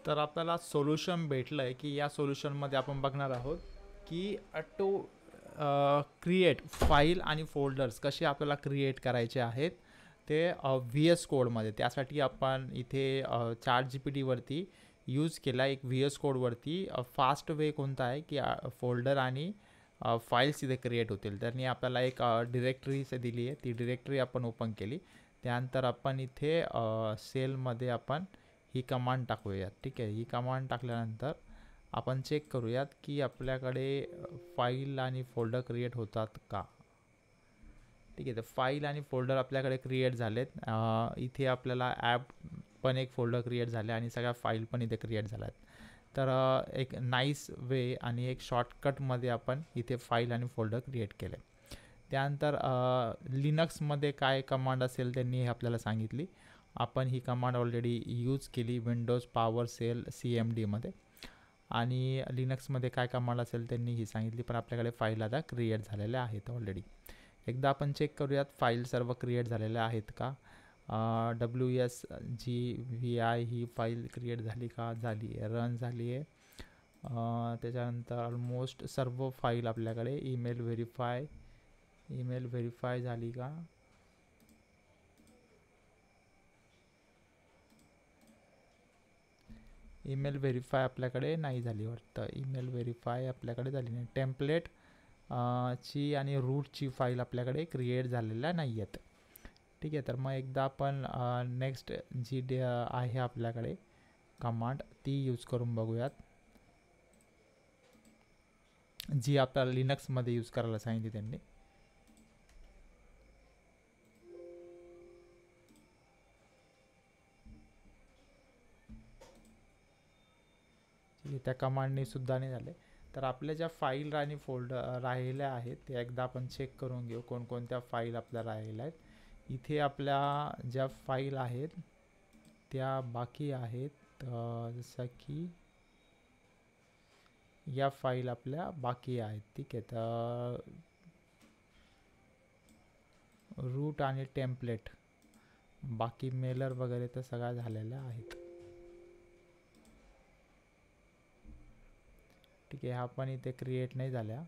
तर आपल्याला सोल्युशन भेटलं आहे की या सोल्युशनमध्ये आपण बघणार आहोत की टू क्रिएट फाईल आणि फोल्डर्स कसे आपल्याला क्रिएट करायचे आहेत ते व्ही एस कोडमध्ये. त्यासाठी आपण इथे चार्ट जी पी टीवरती यूज केला एक व्ही एस कोडवरती. फास्ट वे कोणता आहे की फोल्डर आणि फाईल्स इथे क्रिएट होतील. त्यांनी आपल्याला एक डिरेक्टरीच दिली आहे, ती डिरेक्टरी आपण ओपन केली. त्यानंतर आपण इथे सेलमध्ये आपण ही कमांड टाकूयात. ठीक आहे, ही कमांड टाकल्यानंतर आपण चेक करूयात की आपल्याकडे फाईल आणि फोल्डर क्रिएट होतात का. ठीक आहे, तर फाईल आणि फोल्डर आपल्याकडे क्रिएट झालेत. इथे आपल्याला ॲप पण एक फोल्डर क्रिएट झाले आणि सगळ्या फाईल पण इथे क्रिएट झाल्या आहेत. तर एक नाईस वे आणि एक शॉर्टकटमध्ये आपण इथे फाईल आणि फोल्डर क्रिएट केले. त्यानंतर लिनक्समध्ये काय कमांड असेल त्यांनी हे आपल्याला सांगितली. आपण ही कमांड ऑलरेडी यूज केली Windows power shell C M डीमध्ये. आणि लिनक्समध्ये काय कमांड असेल त्यांनी ही सांगितली, पण आपल्याकडे फाईल आता क्रिएट झालेल्या आहेत ऑलरेडी. एकदा आपण चेक करूयात फाईल सर्व क्रिएट झालेल्या आहेत का. WSGVI ही फाईल क्रिएट झाली का, झाली आहे, रन झाली आहे. त्याच्यानंतर ऑलमोस्ट सर्व फाईल आपल्याकडे ईमेल व्हेरीफाय झाली का. ईमेल व्हेरीफाय आपल्याकडे नाही झाली वाटतं. ईमेल व्हेरीफाय आपल्याकडे झाली नाही. टेम्पलेट ची आणि रूटची फाईल आपल्याकडे क्रिएट झालेल्या नाही आहेत. ठीक आहे, तर मग एकदा आपण नेक्स्ट जी आहे आपल्याकडे कमांड ती यूज करून बघूयात, जी आपल्याला लिनक्समध्ये यूज करायला सांगितली त्यांनी. त्या कमांडने सुद्धा नाही झाले. तर आपल्या ज्या फाईल आणि फोल्डर राहिल्या आहेत त्या एकदा आपण चेक करून घेऊ कोणकोणत्या फाईल आपल्या राहिल्या आहेत. इथे आपल्या ज्या फाईल आहेत त्या बाकी आहेत. जसं की या फाईल आपल्या बाकी आहेत. ठीक आहे, तर रूट आणि टेम्पलेट बाकी मेलर वगैरे तर सगळ्या झालेल्या आहेत. ठीक आहे, हा पण इथे क्रिएट नाही झाल्या.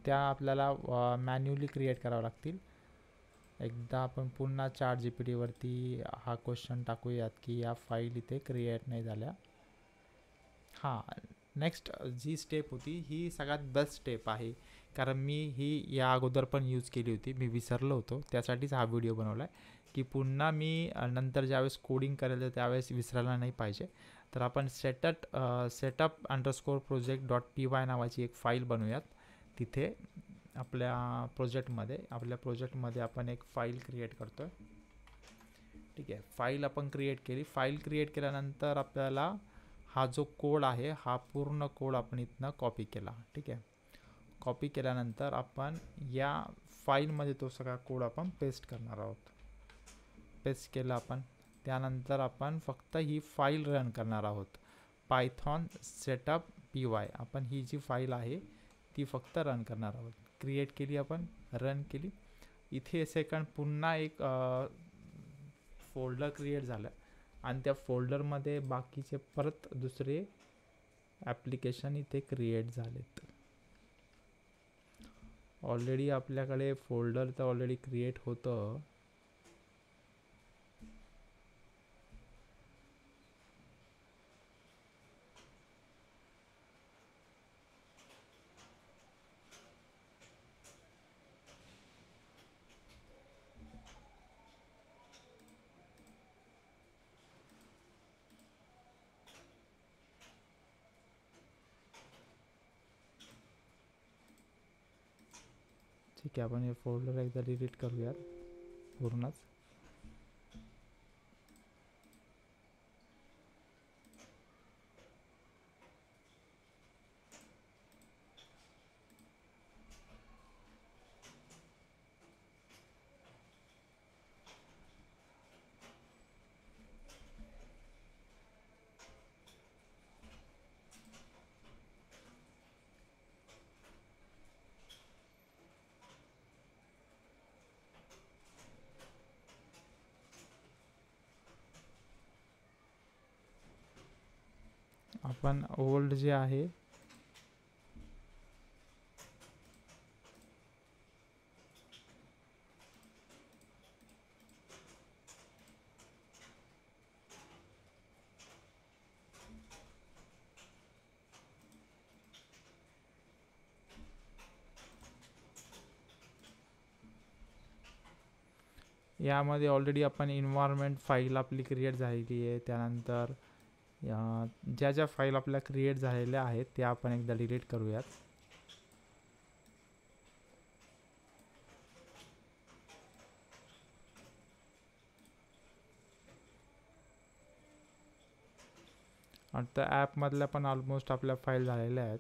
त्या आपल्याला मॅन्युअली क्रिएट करावं लागतील. एकदा आपण पुन्हा चार्ट जी पी टीवरती हा क्वेश्चन टाकूयात की या फाईल इथे क्रिएट नाही झाल्या. हां, नेक्स्ट जी स्टेप होती ही सगळ्यात बेस्ट स्टेप आहे, कारण मी ही या अगोदर पण यूज केली होती, मी विसरलो होतो त्यासाठीच हा व्हिडिओ बनवला आहे की पुन्हा मी नंतर ज्यावेळेस कोडिंग करायला त्यावेळेस विसरायला नाही पाहिजे. तर आपण setup underscore project dot P Y नावाची एक फाईल बनवूयात. तिथे आपल्या प्रोजेक्टमध्ये आपण एक फाईल क्रिएट करतो आहे. ठीक आहे, फाईल आपण क्रिएट केली. फाईल क्रिएट केल्यानंतर आपल्याला हा जो कोड आहे हा पूर्ण कोड आपण इथनं कॉपी केला. ठीक आहे, कॉपी केल्यानंतर आपण या फाईलमध्ये तो सगळा कोड आपण पेस्ट करणार आहोत. पेस्ट केला आपण. त्यानंतर आपण फक्त ही फाईल रन करणार आहोत. पायथॉन सेटअप पी वाय आपण ही जी फाईल आहे ती फक्त रन करणार आहोत. क्रिएट केली आपण, रन केली. इथे सेकंड पुन्हा एक फोल्डर क्रिएट झालं आणि त्या फोल्डरमध्ये बाकीचे परत दुसरे ॲप्लिकेशन इथे क्रिएट झालेत. ऑलरेडी आपल्याकडे फोल्डर तर ऑलरेडी क्रिएट होतं. ठीक आहे, आपण हे फोल्डर एकदा डिलीट करूयात पूर्णच. आपण ओल्ड जे आहे यामध्ये ऑलरेडी आपण इन्व्हायरमेंट फाईल आपली क्रिएट झालेली आहे. त्यानंतर ज्या ज्या फाईल आपल्या क्रिएट झालेल्या आहेत त्या आपण एकदा डिलीट करूयात. आता ॲपमधल्या पण ऑलमोस्ट आपल्या फाईल झालेल्या आहेत.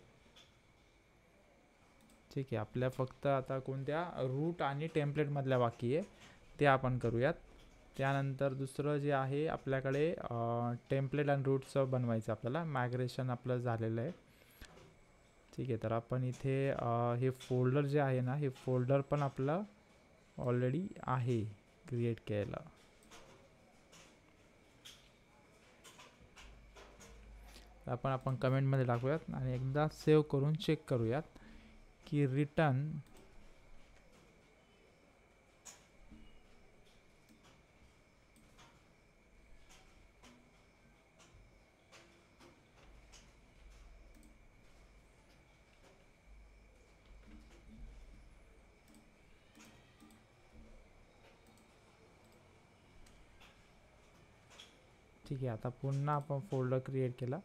ठीक आहे, आपल्या फक्त आता कोणत्या रूट आणि टेम्पलेटमधल्या बाकी आहे ते आपण करूयात. त्यानंतर दुसरं जे आहे आपल्याकडे टेम्पलेट आणि रूटचं बनवायचं आपल्याला. मायग्रेशन आपलं झालेलं आहे. ठीक आहे, तर आपण इथे हे फोल्डर जे आहे ना, हे फोल्डर पण आपलं ऑलरेडी आहे क्रिएट केलेलं. आपण कमेंटमध्ये टाकूयात आणि एकदा सेव्ह करून चेक करूयात की रिटर्न ठीक आहे. आता पुन्हा आपण फोल्डर क्रिएट केला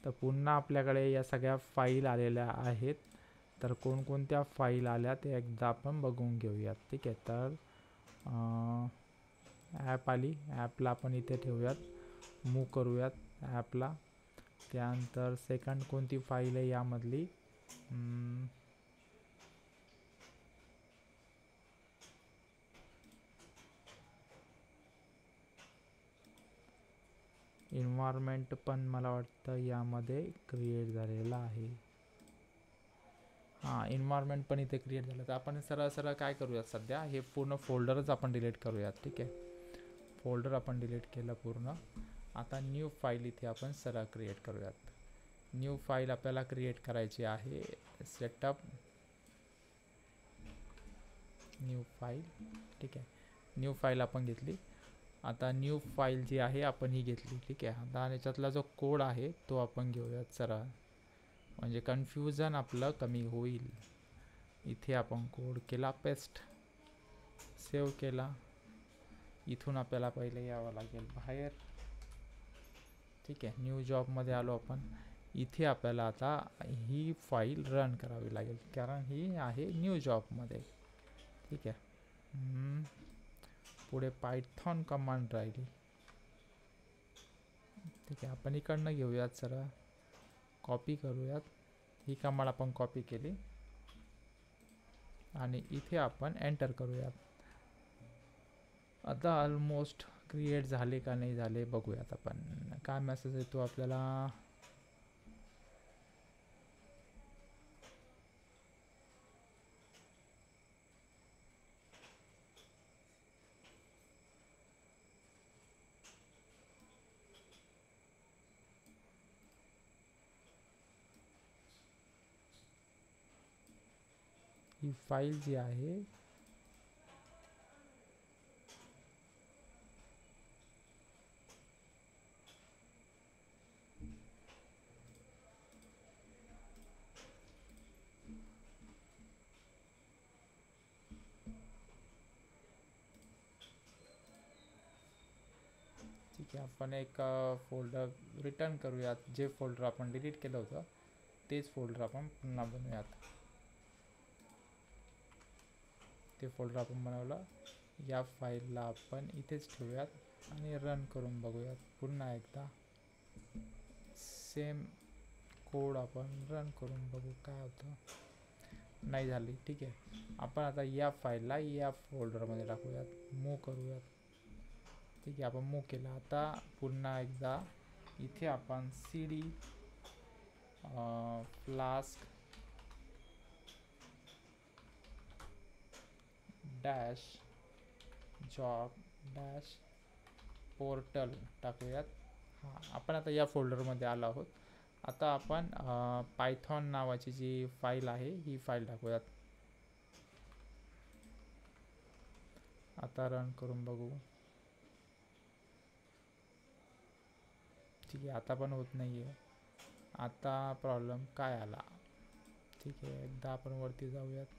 तर पुन्हा आपल्याकडे या सगळ्या फाईल आलेल्या आहेत. तर कोणकोणत्या फाईल आल्या ते एकदा आपण बघून घेऊयात. ठीक आहे, तर ॲप आली, ॲपला आपण इथे ठेवूयात, मूव करूयात ॲपला. त्यानंतर सेकंड कोणती फाईल आहे यामधली, इन्व्हायरमेंट पण मला वाटतं यामध्ये क्रिएट झालेला आहे. हां, इन्व्हायरमेंट पण इथे क्रिएट झालं. तर आपण सरळ काय करूयात, सध्या हे पूर्ण फोल्डरच आपण डिलीट करूयात. ठीक आहे, फोल्डर आपण डिलीट केलं पूर्ण. आता न्यू फाईल इथे आपण सरळ क्रिएट करूयात. न्यू फाईल आपल्याला क्रिएट करायची आहे. Setup new file. ठीक आहे, न्यू फाईल आपण घेतली. आता न्यू फाईल जी आहे आपण ही घेतली. ठीक आहे, आता याच्यातला जो कोड आहे तो आपण घेऊयात सरळ, म्हणजे कन्फ्युजन आपलं कमी होईल. इथे आपण कोड केला पेस्ट, सेव्ह केला. इथून आपल्याला पहिले यावं लागेल बाहेर. ठीक आहे, न्यू जॉबमध्ये आलो आपण. इथे आपल्याला आता ही फाईल रन करावी लागेल कारण ही आहे न्यू जॉबमध्ये. ठीक आहे, पुढे पायथॉन कमांड राहिली. ठीक आहे, आपण इकडनं घेऊयात, सरळ कॉपी करूयात. ही कमांड आपण कॉपी केली आणि इथे आपण एंटर करूयात. आता ऑलमोस्ट क्रिएट झाले का नाही झाले बघूयात आपण. काय मेसेज येतो आपल्याला, ही फाईल जी आहे ठीक आहे, आपण एक फोल्डर रिटर्न करूयात. जे फोल्डर आपण डिलीट केलं होतं तेच फोल्डर आपण पुन्हा बनवूयात. ते फोल्डर आपण बनवलं, या फाईलला आपण इथेच ठेवूयात आणि रन करून बघूयात. पुन्हा एकदा सेम कोड आपण रन करून बघू काय होतं. नाही झाली. ठीक आहे, आपण आता या फाईलला या फोल्डरमध्ये टाकूयात, मूव करूयात. ठीक आहे, आपण मूव केला. आता पुन्हा एकदा इथे आपण cd flask dash job dash portal टाकूयात. हां, आपण आता या फोल्डरमध्ये आलो आहोत. आता आपण पायथॉन नावाची जी फाईल आहे ही फाईल टाकूयात. आता रन करून बघू. ठीक आहे, आता पण होत नाही आहे. आता प्रॉब्लेम काय आला? ठीक आहे, एकदा आपण वरती जाऊयात.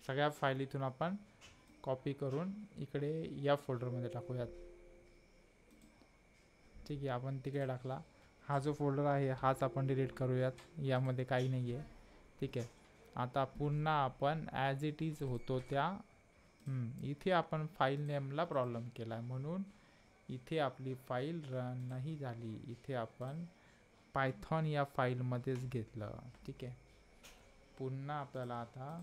सगळ्या फाईल इथून आपण कॉपी करून इकडे या फोल्डरमध्ये टाकूयात. ठीक आहे, आपण तिकडे टाकला. हा जो फोल्डर आहे हाच आपण डिलीट करूयात, यामध्ये काही नाही आहे. ठीक आहे, आता पुन्हा आपण ॲज इट इज होतो त्या इथे आपण फाईल नेमला प्रॉब्लेम केला आहे, म्हणून इथे आपली फाईल रन नाही झाली. इथे आपण पायथॉन या फाईलमध्येच घेतलं. ठीक आहे, पुन्हा आपल्याला आता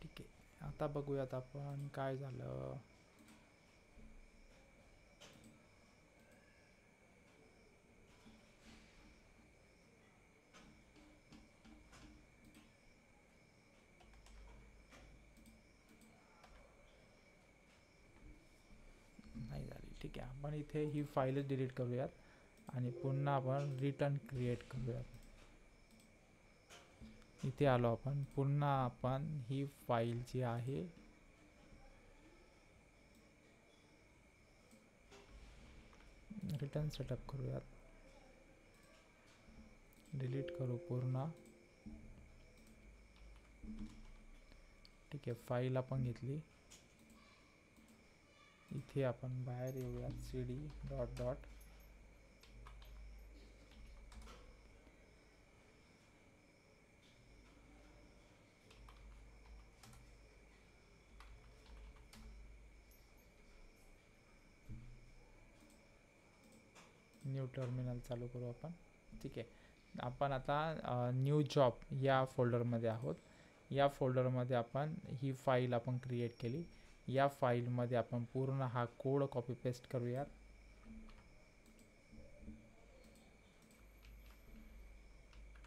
ठीक आहे, आता बघूयात आपण काय झालं. नाही झाली. ठीक आहे, आपण इथे ही फाईलच डिलीट करूयात आणि पुन्हा आपण रिटर्न क्रिएट करूयात. इथे आलो आपण. पुन्हा आपण ही फाईल जी आहे रिटर्न सेटअप करूयात. डिलीट करू पूर्ण. ठीक आहे, फाईल आपण घेतली. इथे आपण बाहेर येऊयात. cd dot dot new terminal चालू करू आपण. ठीक आहे, आपण आता न्यू जॉब या फोल्डरमध्ये आहोत. या फोल्डरमध्ये आपण ही फाईल आपण क्रिएट केली. या फाईलमध्ये आपण पूर्ण हा कोड कॉपी पेस्ट करूयात.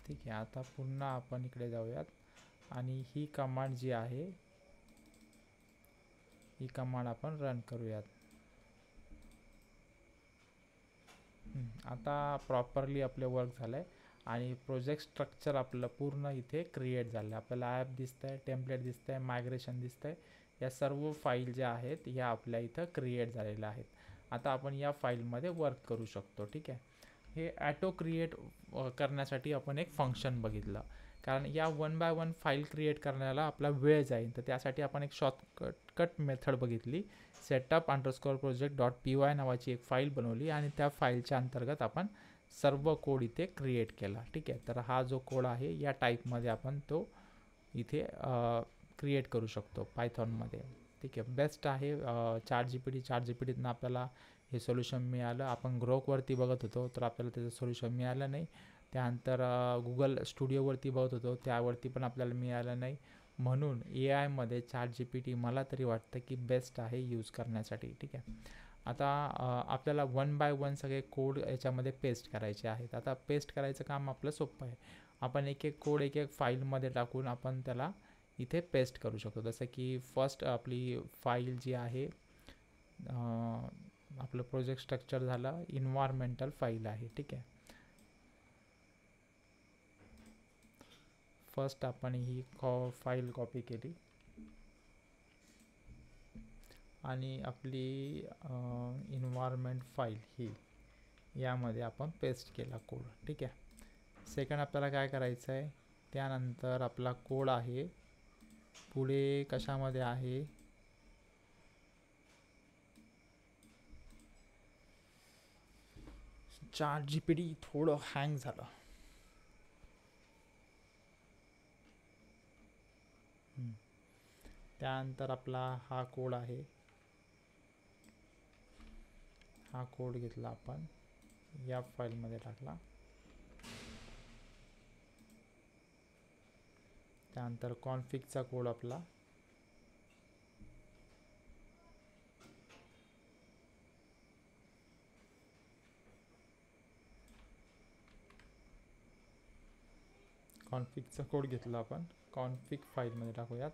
ठीक आहे, आता पुन्हा आपण इकडे जाऊयात आणि ही कमांड जी आहे ही कमांड आपण रन करूयात. आता प्रॉपरली आपले वर्क झालं आहे आणि प्रोजेक्ट स्ट्रक्चर आपलं पूर्ण इथे क्रिएट झालं. आपल्याला ॲप दिसतं आहे, टेम्पलेट दिसतं आहे, मायग्रेशन दिसतं आहे. या सर्व फाईल ज्या आहेत या आपल्या इथं क्रिएट झालेल्या आहेत. आता आपण या फाईलमध्ये वर्क करू शकतो. ठीक आहे, हे ॲटो क्रिएट करण्यासाठी आपण एक फंक्शन बघितलं, कारण या 1 बाय 1 फाईल क्रिएट करण्याला आपला वेळ जाईल. तर त्यासाठी आपण एक शॉर्टकट मेथड बघितली. Setup underscore project dot py नावाची एक फाईल बनवली आणि त्या फाईलच्या अंतर्गत आपण सर्व कोड इथे क्रिएट केला. ठीक आहे, तर हा जो कोड आहे या टाईपमध्ये आपण तो इथे क्रिएट करू शकतो पायथॉनमध्ये. ठीक आहे, बेस्ट आहे चार्ट जीपीटीतनं आपल्याला हे सोल्युशन मिळालं. आपण ग्रोकवरती बघत होतो तर आपल्याला त्याचं सोल्युशन मिळालं नाही. त्यानंतर गुगल स्टुडिओवरती बघत होतो, त्यावरती पण आपल्याला मिळालं नाही. म्हणून ए आयमध्ये ChatGPT मला तरी वाटतं की बेस्ट आहे यूज करण्यासाठी. ठीक आहे. आता आपल्याला 1 बाय 1 सगळे कोड याच्यामध्ये पेस्ट करायचे आहेत. आता पेस्ट करायचं काम आपलं सोपं आहे. आपण एक एक कोड एक एक फाईलमध्ये टाकून आपण त्याला इथे पेस्ट करू शकतो. जसं की फर्स्ट आपली फाईल जी आहे, आपलं प्रोजेक्ट स्ट्रक्चर झालं, इन्व्हायरमेंटल फाईल आहे. ठीक आहे. फर्स्ट आपण ही फाईल कॉपी केली आणि आपली इन्व्हायरमेंट फाईल ही यामध्ये आपण पेस्ट केला कोड. ठीक आहे. सेकंड आपल्याला काय करायचं आहे, त्यानंतर आपला कोड आहे पुढे कशामध्ये आहे, ChatGPT थोडं हँग झालं. त्यानंतर आपला हा कोड आहे, हा कोड घेतला आपण या फाईलमध्ये टाकला. त्यानंतर कॉन्फिगचा कोड आपला कॉन्फिगचा कोड घेतला आपण कॉन्फिग फाईलमध्ये टाकूयात.